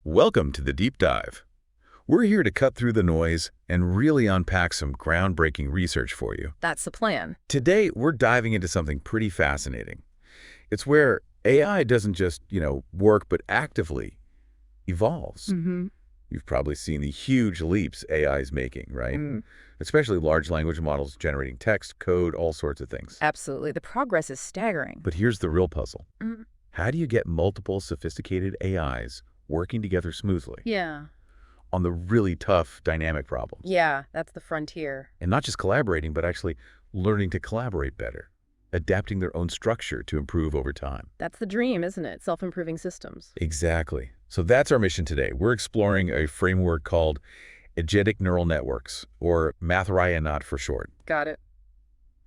Welcome to the Deep Dive. We're here to cut through the noise and really unpack some groundbreaking research for you. That's the plan. Today, we're diving into something pretty fascinating. It's where AI doesn't just, work, but actively evolves. You've probably seen the huge leaps AI is making, right? Especially large language models generating text, code, all sorts of things. Absolutely. The progress is staggering. But here's the real puzzle. How do you get multiple sophisticated AIs working together smoothly Yeah. on the really tough dynamic problems? Yeah, that's the frontier. And not just collaborating, but actually learning to collaborate better, adapting their own structure to improve over time. That's the dream, isn't it? Self-improving systems. Exactly. So that's our mission today. We're exploring a framework called Agentic Neural Networks, or Math-Raya for short. Got it.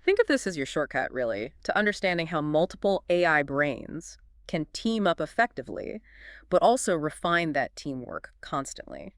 Think of this as your shortcut, really, to understanding how multiple AI brains can team up effectively, but also refine that teamwork constantly,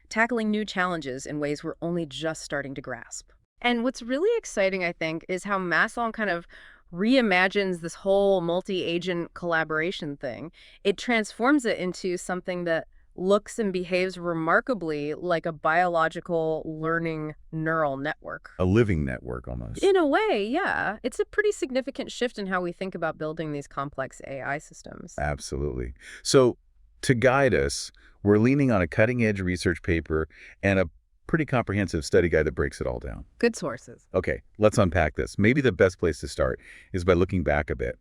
tackling new challenges in ways we're only just starting to grasp. And what's really exciting, I think, is how Maslon kind of reimagines this whole multi-agent collaboration thing. It transforms it into something that looks and behaves remarkably like a biological learning neural network. A living network, almost. In a way, yeah. It's a pretty significant shift in how we think about building these complex AI systems. Absolutely. So to guide us, we're leaning on a cutting-edge research paper and a pretty comprehensive study guide that breaks it all down. Good sources. Okay, let's unpack this. Maybe the best place to start is by looking back a bit.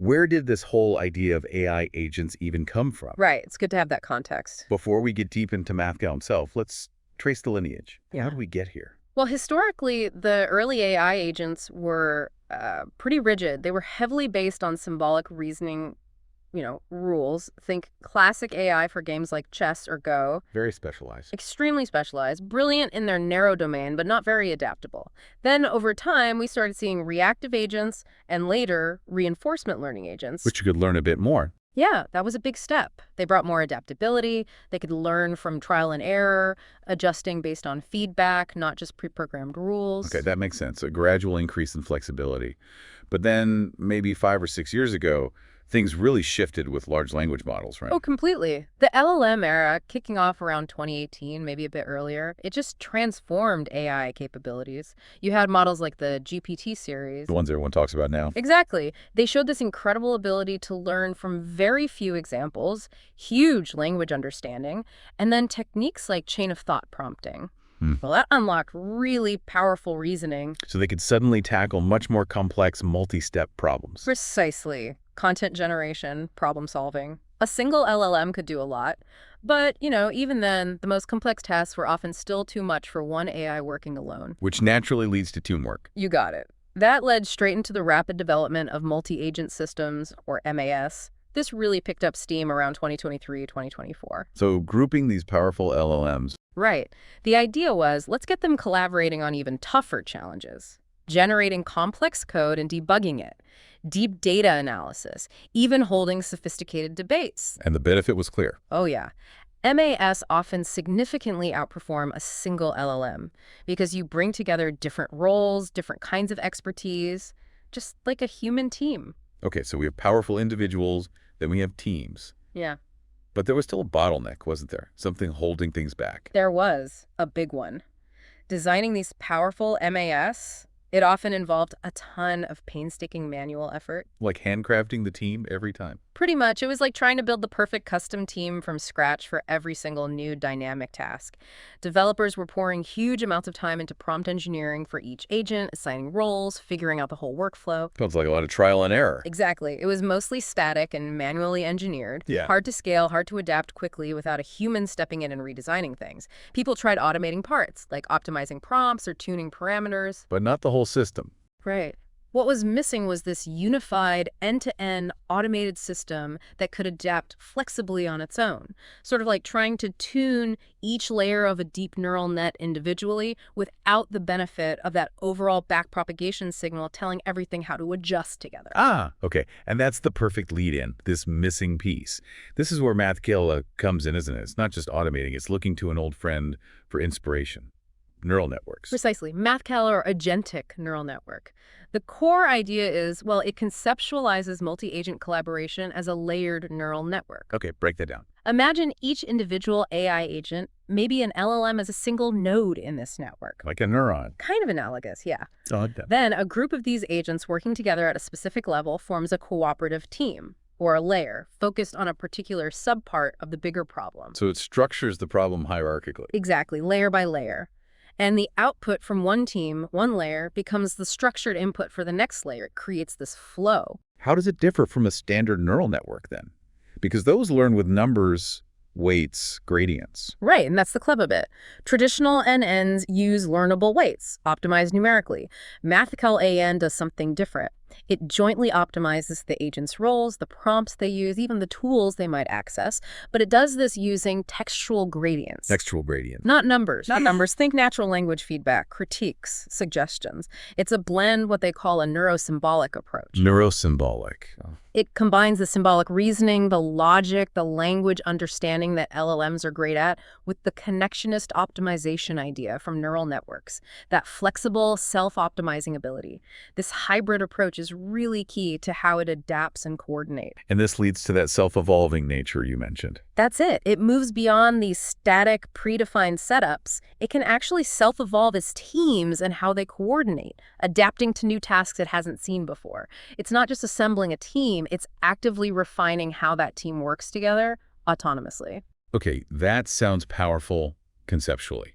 Where did this whole idea of AI agents even come from? Right. It's good to have that context. Before we get deep into Mathgal himself, let's trace the lineage. Yeah. How did we get here? Well, historically, the early AI agents were pretty rigid. They were heavily based on symbolic reasoning, rules. Think classic AI for games like chess or Go. Very specialized. Extremely specialized, brilliant in their narrow domain, but not very adaptable. Then, over time, we started seeing reactive agents and later reinforcement learning agents. Which you could learn a bit more. Yeah, that was a big step. They brought more adaptability. They could learn from trial and error, adjusting based on feedback, not just pre-programmed rules. Okay, that makes sense. A gradual increase in flexibility. But then maybe 5 or 6 years ago, things really shifted with large language models, right? Oh, completely. The LLM era, kicking off around 2018, maybe a bit earlier, it just transformed AI capabilities. You had models like the GPT series. The ones everyone talks about now. Exactly. They showed this incredible ability to learn from very few examples, huge language understanding, and then techniques like chain of thought prompting. Well, that unlocked really powerful reasoning. So they could suddenly tackle much more complex multi-step problems. Precisely. Content generation, problem solving. A single LLM could do a lot. But, even then, the most complex tasks were often still too much for one AI working alone. Which naturally leads to teamwork. You got it. That led straight into the rapid development of multi-agent systems, or MAS. This really picked up steam around 2023, 2024. So grouping these powerful LLMs. Right. The idea was, let's get them collaborating on even tougher challenges. Generating complex code and debugging it. Deep data analysis. Even holding sophisticated debates. And the benefit was clear. Oh, yeah. MAS often significantly outperform a single LLM because you bring together different roles, different kinds of expertise, just like a human team. Okay, so we have powerful individuals, then we have teams. Yeah. But there was still a bottleneck, wasn't there? Something holding things back. There was a big one. Designing these powerful MAS, it often involved a ton of painstaking manual effort. Like handcrafting the team every time. Pretty much. It was like trying to build the perfect custom team from scratch for every single new dynamic task. Developers were pouring huge amounts of time into prompt engineering for each agent, assigning roles, figuring out the whole workflow. Sounds like a lot of trial and error. Exactly. It was mostly static and manually engineered. Yeah. Hard to scale, hard to adapt quickly without a human stepping in and redesigning things. People tried automating parts, like optimizing prompts or tuning parameters. But not the whole system. Right. What was missing was this unified, end-to-end automated system that could adapt flexibly on its own, sort of like trying to tune each layer of a deep neural net individually without the benefit of that overall backpropagation signal telling everything how to adjust together. Ah, okay. And that's the perfect lead-in, this missing piece. This is where Mathgal comes in, isn't it? It's not just automating, it's looking to an old friend for inspiration. neural networks. Precisely. MathCal or Agentic Neural Network. The core idea is, well, it conceptualizes multi-agent collaboration as a layered neural network. Okay, break that down. Imagine each individual AI agent, maybe an LLM as a single node in this network. Like a neuron. Kind of analogous, yeah. I like that. Then a group of these agents working together at a specific level forms a cooperative team, or a layer, focused on a particular subpart of the bigger problem. So it structures the problem hierarchically. Exactly, layer by layer. And the output from one team, one layer, becomes the structured input for the next layer. It creates this flow. How does it differ from a standard neural network then? Because those learn with numbers, weights, gradients. Right, and that's the clever bit. Traditional NNs use learnable weights, optimized numerically. MathCal AN does something different. It jointly optimizes the agent's roles, the prompts they use, even the tools they might access, but it does this using textual gradients. Textual gradients. Not numbers. Not numbers. Think natural language feedback, critiques, suggestions. It's a blend, what they call a neuro-symbolic approach. Neuro-symbolic. It combines the symbolic reasoning, the logic, the language understanding that LLMs are great at with the connectionist optimization idea from neural networks, that flexible, self-optimizing ability. This hybrid approach is really key to how it adapts and coordinates. And this leads to that self-evolving nature you mentioned. That's it. It moves beyond these static, predefined setups. It can actually self-evolve as teams and how they coordinate, adapting to new tasks it hasn't seen before. It's not just assembling a team, it's actively refining how that team works together autonomously. Okay, that sounds powerful conceptually.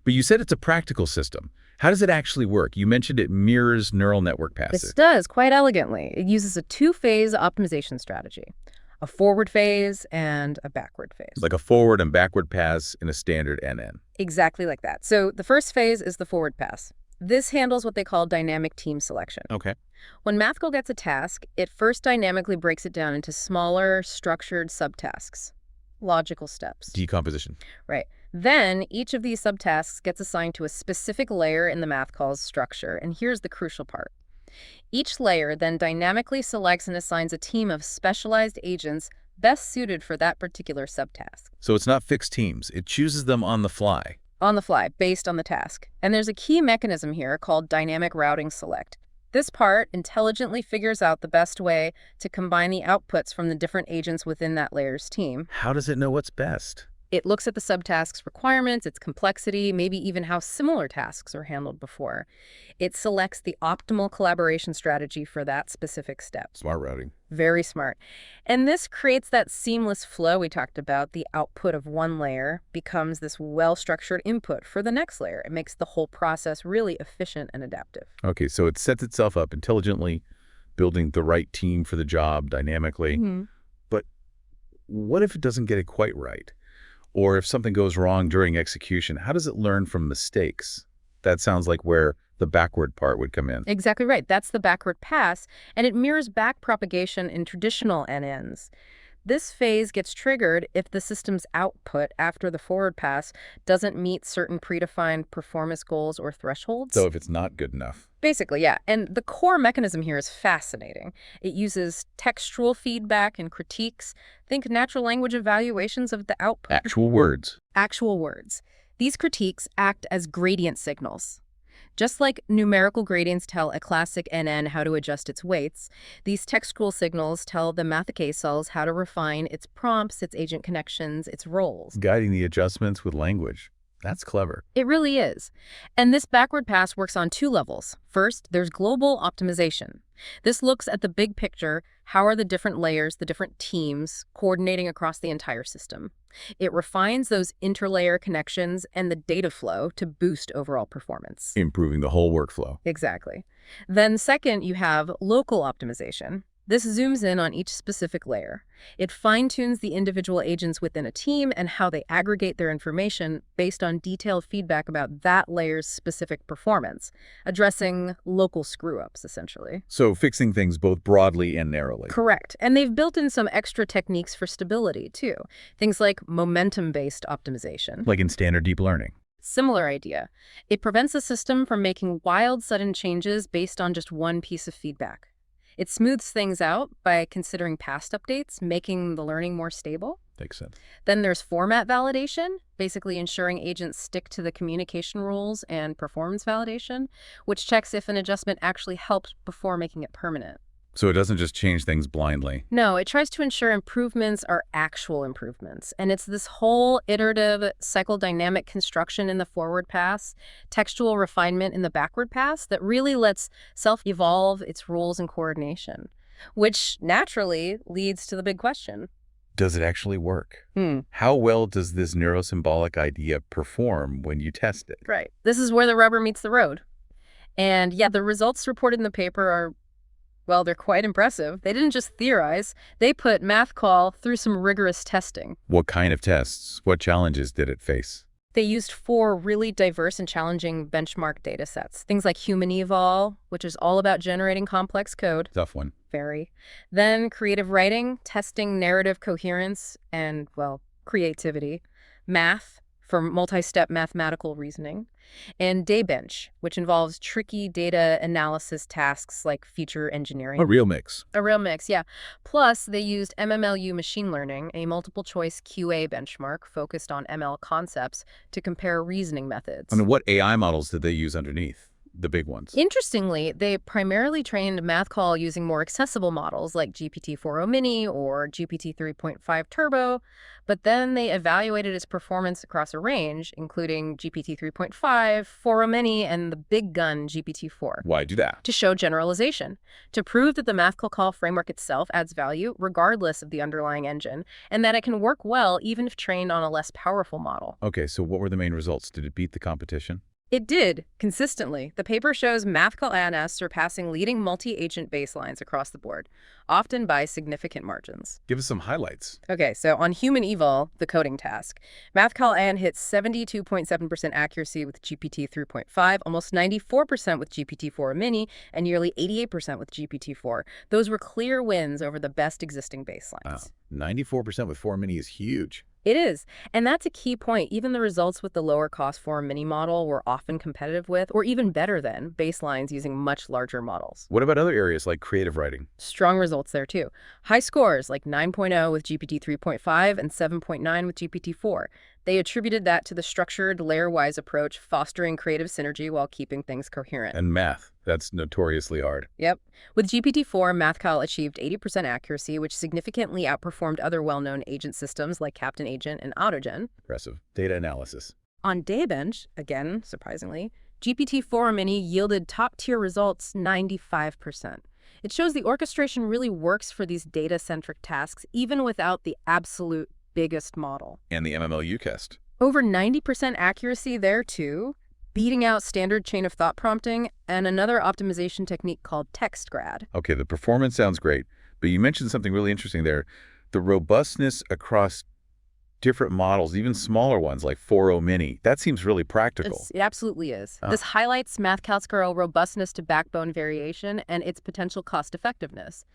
But you said it's a practical system. How does it actually work? You mentioned it mirrors neural network passes. This does, quite elegantly. It uses a two-phase optimization strategy, a forward phase and a backward phase. Like a forward and backward pass in a standard NN. Exactly like that. So the first phase is the forward pass. This handles what they call dynamic team selection. Okay. When MathCal gets a task, it first dynamically breaks it down into smaller, structured subtasks, logical steps. Decomposition. Right. Then each of these subtasks gets assigned to a specific layer in the MathCal's structure, and here's the crucial part. Each layer then dynamically selects and assigns a team of specialized agents best suited for that particular subtask. So it's not fixed teams. It chooses them on the fly. On the fly, based on the task. And there's a key mechanism here called dynamic routing select. This part intelligently figures out the best way to combine the outputs from the different agents within that layer's team. How does it know what's best? It looks at the subtask's requirements, its complexity, maybe even how similar tasks are handled before. It selects the optimal collaboration strategy for that specific step. Smart routing. Very smart. And this creates that seamless flow we talked about. The output of one layer becomes this well-structured input for the next layer. It makes the whole process really efficient and adaptive. Okay, so it sets itself up intelligently, building the right team for the job dynamically. But what if it doesn't get it quite right? Or if something goes wrong during execution, how does it learn from mistakes? That sounds like where the backward part would come in. Exactly right. That's the backward pass, and it mirrors backpropagation in traditional NNs. This phase gets triggered if the system's output after the forward pass doesn't meet certain predefined performance goals or thresholds. So if it's not good enough. Basically, yeah. And the core mechanism here is fascinating. It uses textual feedback and critiques. Think natural language evaluations of the output. Actual words. Actual words. These critiques act as gradient signals. Just like numerical gradients tell a classic NN how to adjust its weights, these textual signals tell the Math cells how to refine its prompts, its agent connections, its roles. Guiding the adjustments with language. That's clever. It really is. And this backward pass works on two levels. First, there's global optimization. This looks at the big picture. How are the different layers, the different teams, coordinating across the entire system? It refines those interlayer connections and the data flow to boost overall performance. Improving the whole workflow. Exactly. Then second, you have local optimization. This zooms in on each specific layer. It fine-tunes the individual agents within a team and how they aggregate their information based on detailed feedback about that layer's specific performance, addressing local screw-ups, essentially. So fixing things both broadly and narrowly. Correct. And they've built in some extra techniques for stability, too. Things like momentum-based optimization. Like in standard deep learning. Similar idea. It prevents the system from making wild, sudden changes based on just one piece of feedback. It smooths things out by considering past updates, making the learning more stable. Makes sense. Then there's format validation, basically ensuring agents stick to the communication rules, and performance validation, which checks if an adjustment actually helped before making it permanent. So it doesn't just change things blindly. No, it tries to ensure improvements are actual improvements. And it's this whole iterative cycle-dynamic construction in the forward pass, textual refinement in the backward pass that really lets self-evolve its rules and coordination, which naturally leads to the big question. Does it actually work? How well does this neuro-symbolic idea perform when you test it? Right. This is where the rubber meets the road. And yeah, the results reported in the paper are, well, they're quite impressive. They didn't just theorize. They put MathCall through some rigorous testing. What kind of tests? What challenges did it face? They used 4 really diverse and challenging benchmark datasets. Things like human eval, which is all about generating complex code. Tough one. Very. Then creative writing, testing narrative coherence and, well, creativity. Math, for multi-step mathematical reasoning. And Daybench, which involves tricky data analysis tasks like feature engineering. A real mix. A real mix, yeah. Plus, they used MMLU machine learning, a multiple-choice QA benchmark focused on ML concepts, to compare reasoning methods. And what AI models did they use underneath? The big ones. Interestingly, they primarily trained MathCall using more accessible models like GPT-4o Mini or GPT 3.5 Turbo, but then they evaluated its performance across a range, including GPT 3.5, 4o Mini, and the big gun GPT-4. Why do that? To show generalization, to prove that the MathCall framework itself adds value regardless of the underlying engine, and that it can work well even if trained on a less powerful model. Okay, so what were the main results? Did it beat the competition? It did, consistently. The paper shows MathCall ANS surpassing leading multi-agent baselines across the board, often by significant margins. Give us some highlights. Okay, so on human eval, the coding task, MathCall AN hit 72.7% accuracy with GPT 3.5, almost 94% with GPT-4 Mini, and nearly 88% with GPT-4. Those were clear wins over the best existing baselines. Wow. 94% with 4 Mini is huge. It is. And that's a key point. Even the results with the lower cost 4 Mini model were often competitive with, or even better than, baselines using much larger models. What about other areas like creative writing? Strong results there too. High scores like 9.0 with GPT 3.5 and 7.9 with GPT-4. They attributed that to the structured, layer-wise approach, fostering creative synergy while keeping things coherent. And math. That's notoriously hard. Yep. With GPT-4, MathCall achieved 80% accuracy, which significantly outperformed other well-known agent systems like Captain Agent and Autogen. Impressive. Data analysis. On Daybench, again, surprisingly, GPT-4 Mini yielded top-tier results 95%. It shows the orchestration really works for these data-centric tasks, even without the absolute biggest model. And the MMLU test. Over 90% accuracy there, too, beating out standard chain of thought prompting and another optimization technique called TextGrad. Okay, the performance sounds great, but you mentioned something really interesting there. The robustness across different models, even smaller ones like 4o Mini, that seems really practical. It absolutely is. This highlights MathCal's robustness to backbone variation and its potential cost-effectiveness.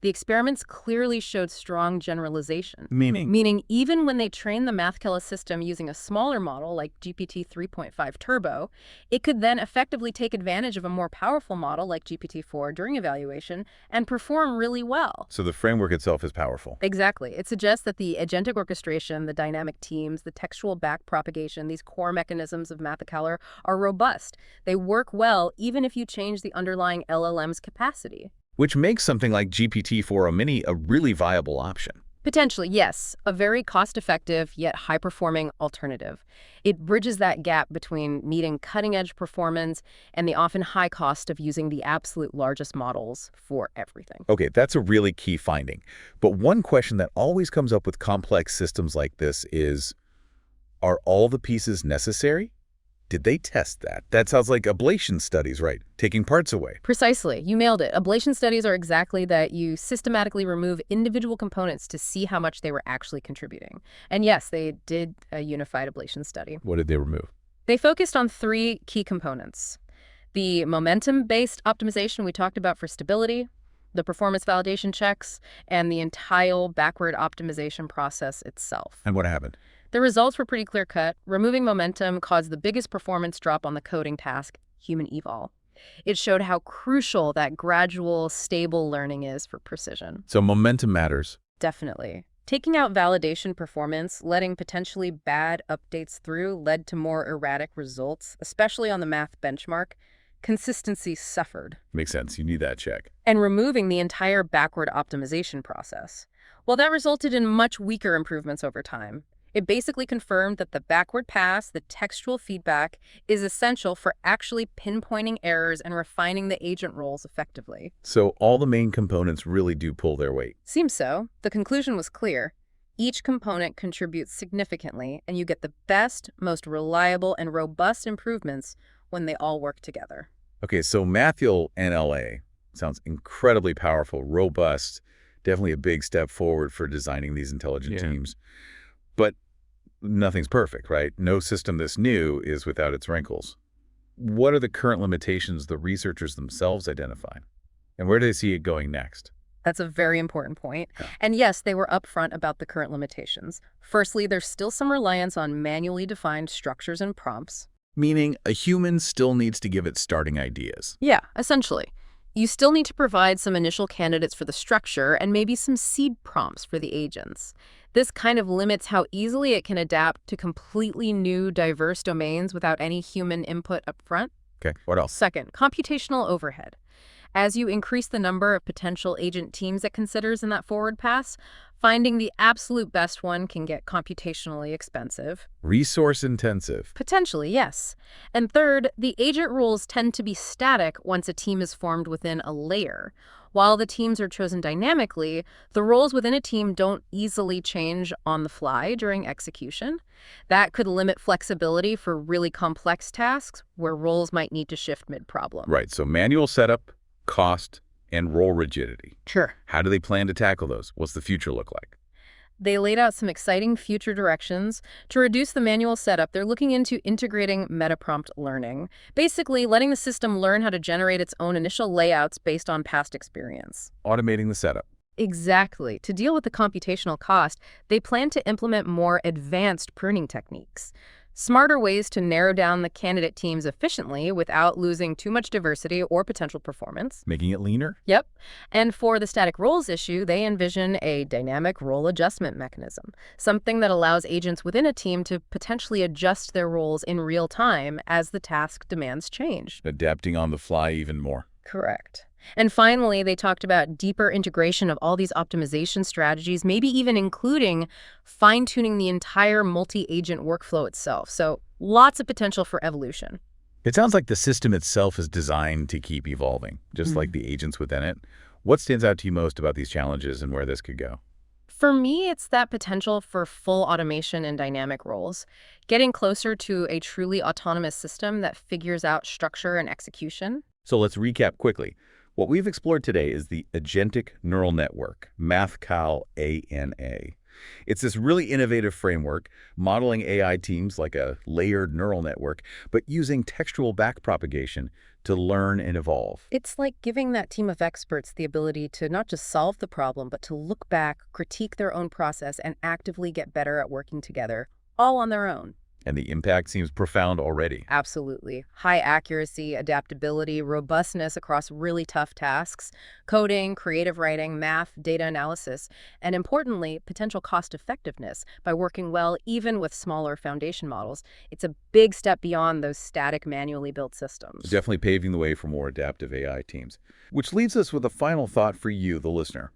The experiments clearly showed strong generalization. Meaning even when they trained the MathCal system using a smaller model like GPT 3.5 Turbo, it could then effectively take advantage of a more powerful model like GPT-4 during evaluation and perform really well. So the framework itself is powerful. Exactly. It suggests that the agentic orchestration, the dynamic teams, the textual backpropagation, these core mechanisms of MathCal are robust. They work well even if you change the underlying LLM's capacity. Which makes something like GPT-4o Mini a really viable option. Potentially, yes. A very cost-effective yet high-performing alternative. It bridges that gap between meeting cutting-edge performance and the often high cost of using the absolute largest models for everything. Okay, that's a really key finding. But one question that always comes up with complex systems like this is, are all the pieces necessary? Did they test that? That sounds like ablation studies, right? Taking parts away. Precisely. You nailed it. Ablation studies are exactly that. You systematically remove individual components to see how much they were actually contributing. And yes, they did a unified ablation study. What did they remove? They focused on 3 key components. The momentum-based optimization we talked about for stability, the performance validation checks, and the entire backward optimization process itself. And what happened? The results were pretty clear-cut. Removing momentum caused the biggest performance drop on the coding task, human eval. It showed how crucial that gradual, stable learning is for precision. So momentum matters. Definitely. Taking out validation performance, letting potentially bad updates through led to more erratic results, especially on the math benchmark. Consistency suffered. Makes sense. You need that check. And removing the entire backward optimization process. Well, that resulted in much weaker improvements over time. It basically confirmed that the backward pass, the textual feedback, is essential for actually pinpointing errors and refining the agent roles effectively. So all the main components really do pull their weight. Seems so. The conclusion was clear. Each component contributes significantly, and you get the best, most reliable, and robust improvements when they all work together. Okay, so Mathiel NLA sounds incredibly powerful, robust, definitely a big step forward for designing these intelligent teams. But nothing's perfect, right? No system this new is without its wrinkles. What are the current limitations the researchers themselves identify? And where do they see it going next? That's a very important point. Yeah. And yes, they were upfront about the current limitations. Firstly, there's still some reliance on manually defined structures and prompts. Meaning a human still needs to give it starting ideas. Yeah, essentially. You still need to provide some initial candidates for the structure and maybe some seed prompts for the agents. This kind of limits how easily it can adapt to completely new, diverse domains without any human input up front. Okay, what else? Second, computational overhead. As you increase the number of potential agent teams it considers in that forward pass, finding the absolute best one can get computationally expensive. Resource intensive. Potentially, yes. And third, the agent rules tend to be static once a team is formed within a layer. While the teams are chosen dynamically, the roles within a team don't easily change on the fly during execution. That could limit flexibility for really complex tasks where roles might need to shift mid-problem. Right, so manual setup, cost, and role rigidity. Sure. How do they plan to tackle those? What's the future look like? They laid out some exciting future directions. To reduce the manual setup, they're looking into integrating metaprompt learning, basically letting the system learn how to generate its own initial layouts based on past experience. Automating the setup. Exactly. To deal with the computational cost, they plan to implement more advanced pruning techniques. Smarter ways to narrow down the candidate teams efficiently without losing too much diversity or potential performance. Making it leaner? Yep. And for the static roles issue, they envision a dynamic role adjustment mechanism, something that allows agents within a team to potentially adjust their roles in real time as the task demands change. Adapting on the fly even more. Correct. And finally, they talked about deeper integration of all these optimization strategies, maybe even including fine-tuning the entire multi-agent workflow itself. So lots of potential for evolution. It sounds like the system itself is designed to keep evolving, just like the agents within it. What stands out to you most about these challenges and where this could go? For me, it's that potential for full automation and dynamic roles, getting closer to a truly autonomous system that figures out structure and execution. So let's recap quickly. What we've explored today is the Agentic Neural Network, MathCal-ANA. It's this really innovative framework, modeling AI teams like a layered neural network, but using textual backpropagation to learn and evolve. It's like giving that team of experts the ability to not just solve the problem, but to look back, critique their own process, and actively get better at working together, all on their own. And the impact seems profound already. Absolutely. High accuracy, adaptability, robustness across really tough tasks, coding, creative writing, math, data analysis, and importantly, potential cost effectiveness by working well even with smaller foundation models. It's a big step beyond those static, manually built systems. Definitely paving the way for more adaptive AI teams. Which leaves us with a final thought for you, the listener.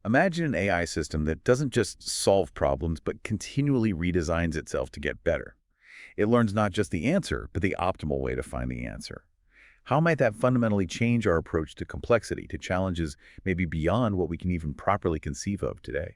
Imagine an AI system that doesn't just solve problems, but continually redesigns itself to get better. It learns not just the answer, but the optimal way to find the answer. How might that fundamentally change our approach to complexity, to challenges maybe beyond what we can even properly conceive of today?